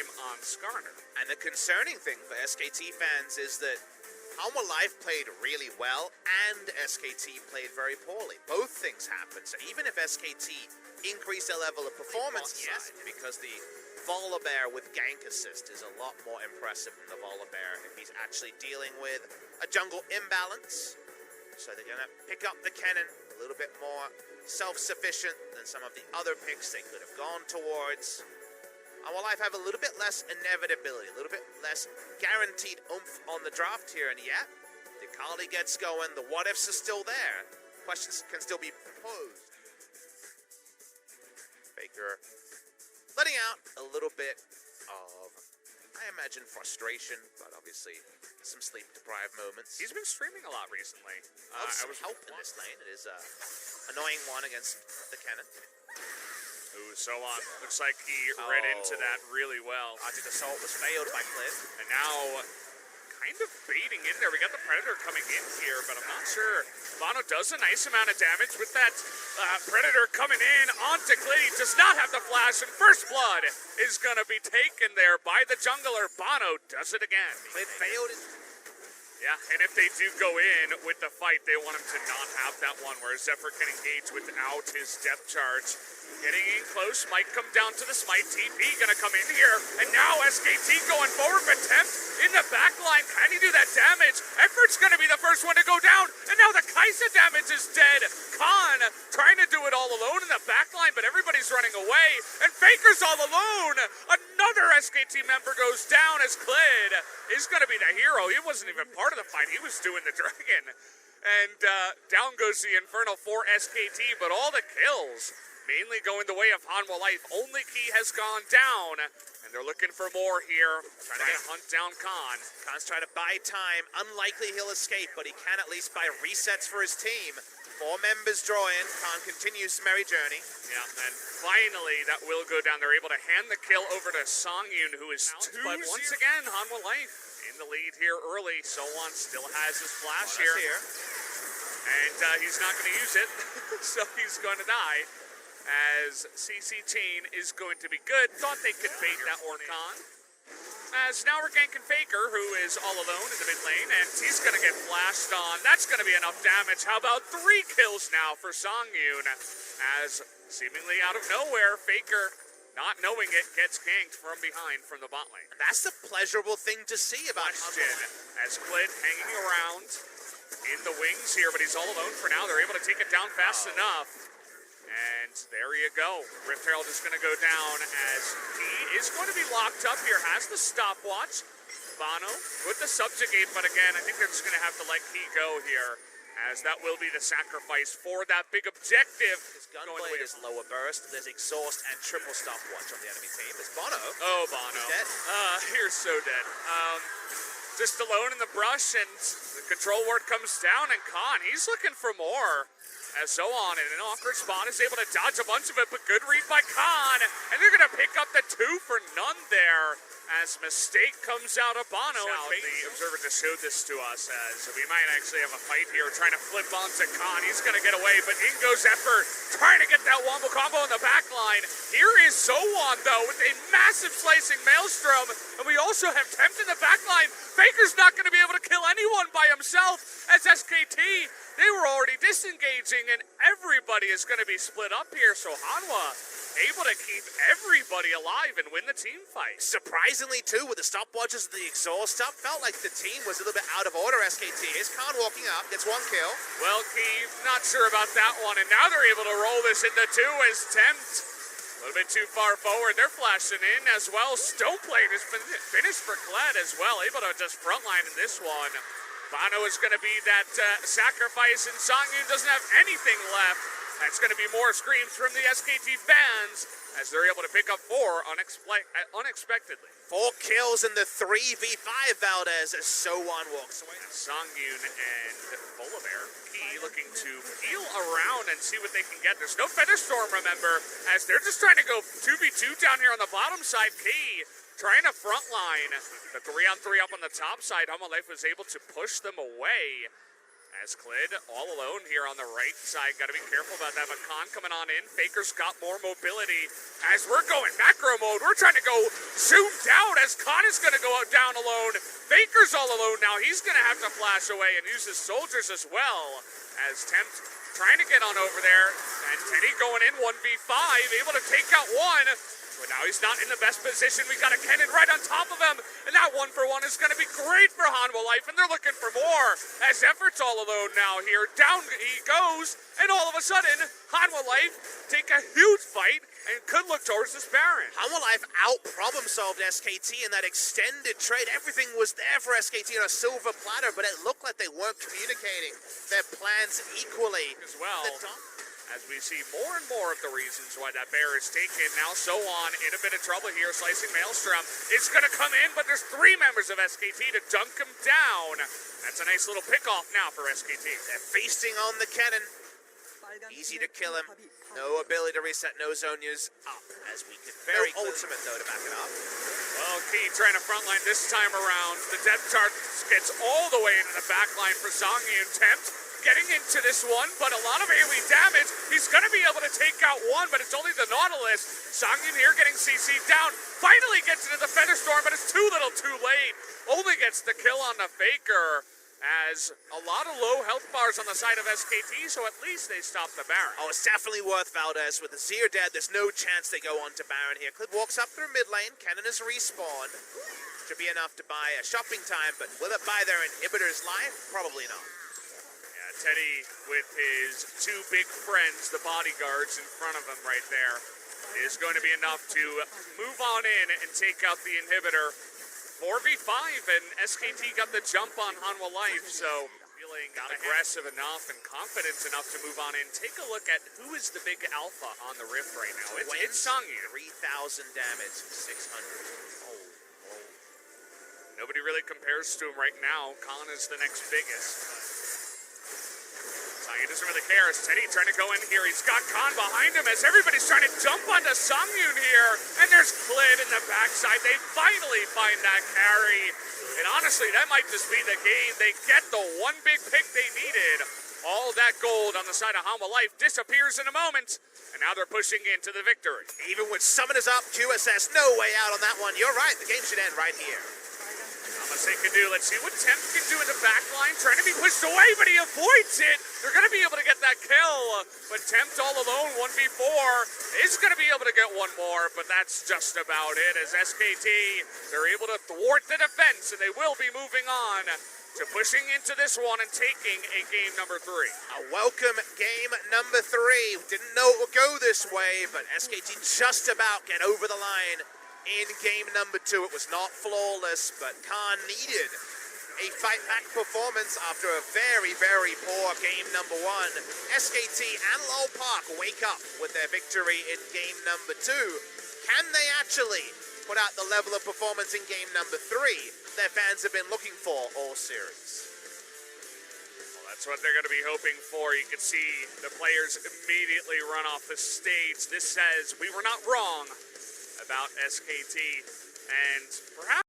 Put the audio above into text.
time on Skarner. And the concerning thing for SKT fans is that Hanwha Life played really well and SKT played very poorly. Both things happened. So even if SKT increased their level of performance, yes, because the Volibear with gank assist is a lot more impressive than the Volibear if he's actually dealing with a jungle imbalance. So they're going to pick up the cannon a little bit more self-sufficient than some of the other picks they could have gone towards. Hanwha Life have a little bit less inevitability, a little bit less guaranteed oomph on the draft here, and yet, the Kali gets going, the what-ifs are still there. Questions can still be posed. Faker letting out a little bit of, I imagine, frustration, but obviously some sleep-deprived moments. He's been streaming a lot recently. I was help in this lane. It is an annoying one against the cannon. Ooh, so on. Looks like he read into that really well. Arctic Assault was failed by Cliff. And now, kind of baiting in there. We got the Predator coming in here, but I'm not sure. Bono does a nice amount of damage with that Predator coming in onto Cliff. He does not have the flash, and First Blood is going to be taken there by the jungler. Bono does it again. Cliff failed it. Yeah, and if they do go in with the fight, they want him to not have that one where Zephyr can engage without his depth charge. Getting in close, might come down to the smite. TP gonna come in here, and now SKT going forward, but Tempt in the back line. Can he do that damage? Effort's gonna be the first one to go down, and now the Kai'Sa damage is dead. Khan trying to do it all alone in the back line, but everybody's running away, and Faker's all alone. Another SKT member goes down as Klid is gonna be the hero. He wasn't even part of the fight. He was doing the dragon. And down goes the Infernal for SKT, but all the kills mainly going the way of Hanwha Life. Only Key has gone down, and they're looking for more here. Trying to hunt down Khan. Khan's trying to buy time. Unlikely he'll escape, but he can at least buy resets for his team. 4 members draw in. Khan continues his merry journey. Yeah, and finally that will go down. They're able to hand the kill over to Songyun, who is 2-0. But once again, Hanwha Life in the lead here early. So-Won still has his flash here. And he's not going to use it, so he's going to die. As CC Chain is going to be good. Thought they could bait that Orcon. As now we're ganking Faker, who is all alone in the mid lane, and he's going to get flashed on. That's going to be enough damage. How about 3 kills now for Songyun? As seemingly out of nowhere, Faker, not knowing it, gets ganked from behind from the bot lane. And that's the pleasurable thing to see about Question, as Clid hanging around in the wings here, but he's all alone for now. They're able to take it down fast enough. And there you go. Rift Herald is going to go down as he is going to be locked up here. Has the stopwatch. Bono with the subjugate, but again, I think they're just going to have to let Key go here, as that will be the sacrifice for that big objective. His gunblade is lower burst. There's exhaust and triple stopwatch on the enemy team. There's Bono. Oh, Bono. He's dead. He's so dead. Just alone in the brush, and the control ward comes down, and Khan, he's looking for more. As So-Won in an awkward spot is able to dodge a bunch of it, but good read by Khan, and they're going to pick up the 2 for none there. As mistake comes out of Bono. The observer just showed this to us, as we might actually have a fight here, trying to flip onto Khan. He's going to get away, but in goes Effort, trying to get that wombo combo in the back line. Here is So-Won, though, with a massive slicing Maelstrom, and we also have Tempt in the back line. Faker's not going to be able to kill anyone by himself, as SKT, they were already disengaging, and everybody is going to be split up here, so Hanwha able to keep everybody alive and win the team fight. Surprisingly, too, with the stopwatches and the exhaust up, felt like the team was a little bit out of order. SKT is Khan walking up, gets 1 kill. Well, Key, not sure about that one, and now they're able to roll this into 2 as Tempt a little bit too far forward. They're flashing in as well. Stoneplate has been finished for Kled as well, able to just frontline in this one. Bono is going to be that sacrifice, and Songyun doesn't have anything left. That's going to be more screams from the SKT fans as they're able to pick up 4 unexpectedly. 4 kills in the 3v5, Valdez, as So-Won walks away. Songyun and Volibear, Key looking to peel around and see what they can get. There's no Featherstorm, remember, as they're just trying to go 2v2 down here on the bottom side. Key trying to frontline the 3-on-3 up on the top side. Hanwha Life was able to push them away. As Clid all alone here on the right side. Got to be careful about that. But Khan coming on in. Faker's got more mobility. As we're going macro mode, we're trying to go zoomed out as Khan is going to go out down alone. Faker's all alone now. He's going to have to flash away and use his soldiers as well. As Tempt trying to get on over there. And Teddy going in 1v5. Able to take out one. But now he's not in the best position. We got a cannon right on top of him. And that 1-for-1 is going to be great for Hanwha Life. And they're looking for more. As Effort's all alone now here. Down he goes. And all of a sudden, Hanwha Life take a huge fight and could look towards this Baron. Hanwha Life out-problem-solved SKT in that extended trade. Everything was there for SKT on a silver platter, but it looked like they weren't communicating their plans equally. As well. As we see more and more of the reasons why that bear is taken. Now So-On in a bit of trouble here. Slicing Maelstrom. It's going to come in, but there's 3 members of SKT to dunk him down. That's a nice little pick-off now for SKT. They're feasting on the cannon. Easy to kill him. No ability to reset, no zone use up. As we could very ultimate, though, to back it up. Well, Key trying to frontline this time around. The depth chart gets all the way into the back line for Zongi and Tempt. Getting into this one, but a lot of AoE damage. He's going to be able to take out one, but it's only the Nautilus. Songyun here getting CC'd down. Finally gets into the Featherstorm, but it's too little too late. Only gets the kill on the Faker, as a lot of low health bars on the side of SKT, so at least they stop the Baron. Oh, it's definitely worth Valdez. With the Zir dead, there's no chance they go on to Baron here. Clid walks up through mid lane. Cannon is respawned. Should be enough to buy a shopping time, but will it buy their inhibitor's life? Probably not. Teddy with his 2 big friends, the bodyguards in front of him right there, is going to be enough to move on in and take out the inhibitor. 4v5, and SKT got the jump on Hanwha Life, so feeling aggressive enough and confident enough to move on in. Take a look at who is the big alpha on the Rift right now. It's Songyun. 3,000 damage, 600. Nobody really compares to him right now. Khan is the next biggest. He doesn't really care as Teddy trying to go in here. He's got Khan behind him as everybody's trying to jump onto Songyun here. And there's Clid in the backside. They finally find that carry. And honestly, that might just be the game. They get the one big pick they needed. All that gold on the side of Hanwha Life disappears in a moment. And now they're pushing into the victory. Even with Summoners up, QSS, no way out on that one. You're right, the game should end right here. They can do. Let's see what Tempt can do in the back line. Trying to be pushed away, but he avoids it. They're going to be able to get that kill. But Tempt all alone, 1v4, is going to be able to get one more. But that's just about it. As SKT, they're able to thwart the defense, and they will be moving on to pushing into this one and taking a game number 3. A welcome game number 3. Didn't know it would go this way, but SKT just about get over the line. In game number 2, it was not flawless, but Khan needed a fight-back performance after a very, very poor game number 1. SKT and LoL Park wake up with their victory in game number 2. Can they actually put out the level of performance in game number 3 their fans have been looking for all series? Well, that's what they're going to be hoping for. You can see the players immediately run off the stage. This says we were not wrong about SKT, and perhaps